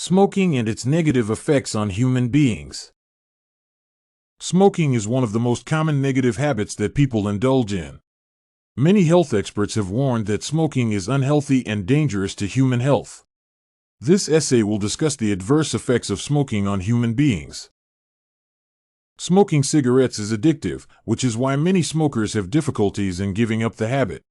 Smoking and its negative effects on human beings. Smoking is one of the most common negative habits that people indulge in. Many health experts have warned that smoking is unhealthy and dangerous to human health. This essay will discuss the adverse effects of smoking on human beings. Smoking cigarettes is addictive, which is why many smokers have difficulties in giving up the habit.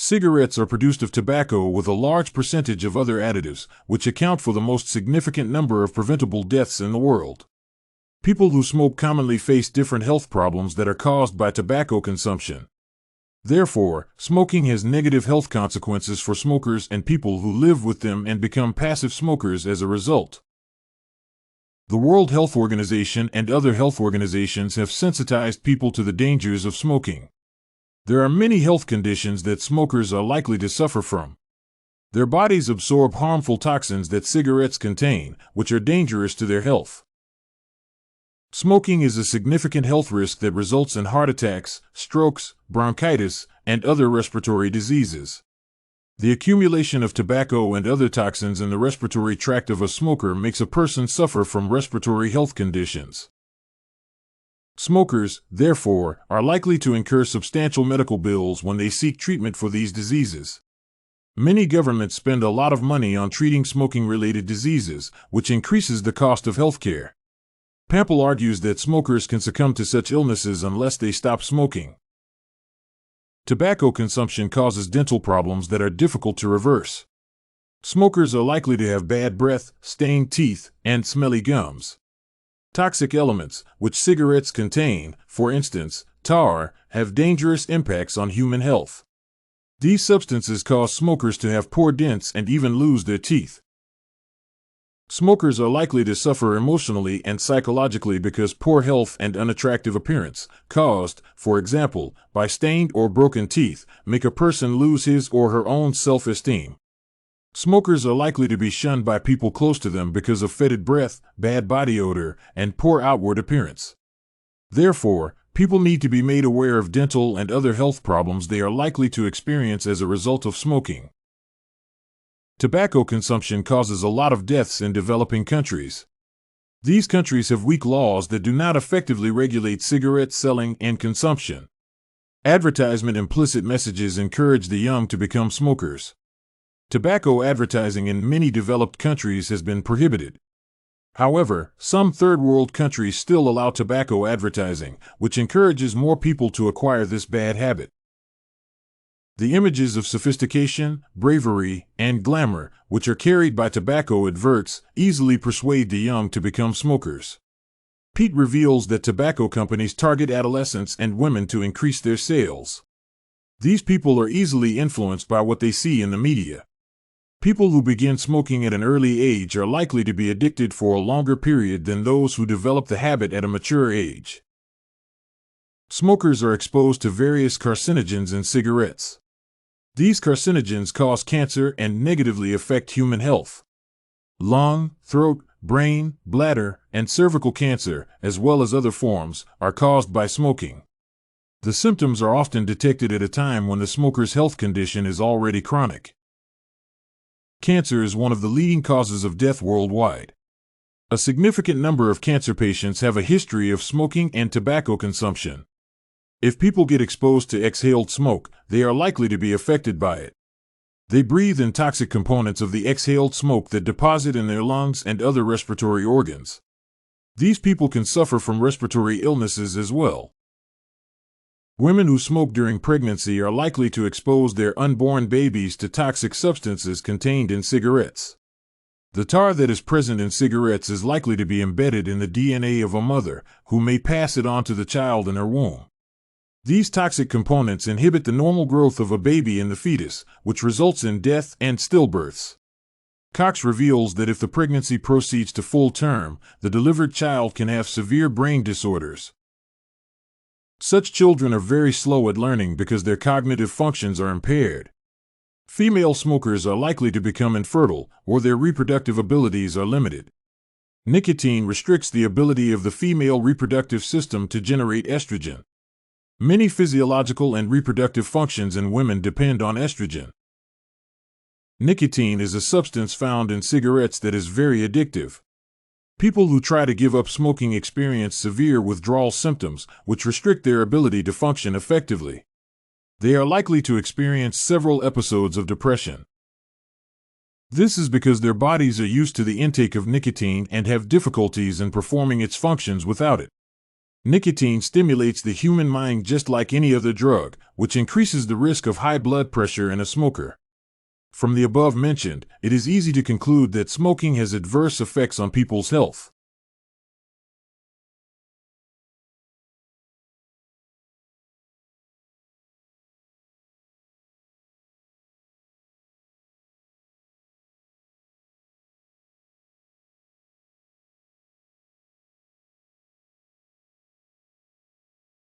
Cigarettes are produced of tobacco with a large percentage of other additives, which account for the most significant number of preventable deaths in the world. People who smoke commonly face different health problems that are caused by tobacco consumption. Therefore, smoking has negative health consequences for smokers and people who live with them and become passive smokers as a result. The World Health Organization and other health organizations have sensitized people to the dangers of smoking. There are many health conditions that smokers are likely to suffer from. Their bodies absorb harmful toxins that cigarettes contain, which are dangerous to their health. Smoking is a significant health risk that results in heart attacks, strokes, bronchitis, and other respiratory diseases. The accumulation of tobacco and other toxins in the respiratory tract of a smoker makes a person suffer from respiratory health conditions. Smokers, therefore, are likely to incur substantial medical bills when they seek treatment for these diseases. Many governments spend a lot of money on treating smoking-related diseases, which increases the cost of healthcare. Pample argues that smokers can succumb to such illnesses unless they stop smoking. Tobacco consumption causes dental problems that are difficult to reverse. Smokers are likely to have bad breath, stained teeth, and smelly gums. Toxic elements, which cigarettes contain, for instance, tar, have dangerous impacts on human health. These substances cause smokers to have poor dents and even lose their teeth. Smokers are likely to suffer emotionally and psychologically because poor health and unattractive appearance, caused, for example, by stained or broken teeth, make a person lose his or her own self-esteem. Smokers are likely to be shunned by people close to them because of fetid breath, bad body odor, and poor outward appearance. Therefore, people need to be made aware of dental and other health problems they are likely to experience as a result of smoking. Tobacco consumption causes a lot of deaths in developing countries. These countries have weak laws that do not effectively regulate cigarette selling and consumption. Advertisement implicit messages encourage the young to become smokers. Tobacco advertising in many developed countries has been prohibited. However, some third world countries still allow tobacco advertising, which encourages more people to acquire this bad habit. The images of sophistication, bravery, and glamour, which are carried by tobacco adverts, easily persuade the young to become smokers. Pete reveals that tobacco companies target adolescents and women to increase their sales. These people are easily influenced by what they see in the media. People who begin smoking at an early age are likely to be addicted for a longer period than those who develop the habit at a mature age. Smokers are exposed to various carcinogens in cigarettes. These carcinogens cause cancer and negatively affect human health. Lung, throat, brain, bladder, and cervical cancer, as well as other forms, are caused by smoking. The symptoms are often detected at a time when the smoker's health condition is already chronic. Cancer is one of the leading causes of death worldwide. A significant number of cancer patients have a history of smoking and tobacco consumption. If people get exposed to exhaled smoke, they are likely to be affected by it. They breathe in toxic components of the exhaled smoke that deposit in their lungs and other respiratory organs. These people can suffer from respiratory illnesses as well. Women who smoke during pregnancy are likely to expose their unborn babies to toxic substances contained in cigarettes. The tar that is present in cigarettes is likely to be embedded in the DNA of a mother, who may pass it on to the child in her womb. These toxic components inhibit the normal growth of a baby in the fetus, which results in death and stillbirths. Cox reveals that if the pregnancy proceeds to full term, the delivered child can have severe brain disorders. Such children are very slow at learning because their cognitive functions are impaired. Female smokers are likely to become infertile, or their reproductive abilities are limited. Nicotine restricts the ability of the female reproductive system to generate estrogen. Many physiological and reproductive functions in women depend on estrogen. Nicotine is a substance found in cigarettes that is very addictive. People who try to give up smoking experience severe withdrawal symptoms, which restrict their ability to function effectively. They are likely to experience several episodes of depression. This is because their bodies are used to the intake of nicotine and have difficulties in performing its functions without it. Nicotine stimulates the human mind just like any other drug, which increases the risk of high blood pressure in a smoker. From the above mentioned, it is easy to conclude that smoking has adverse effects on people's health.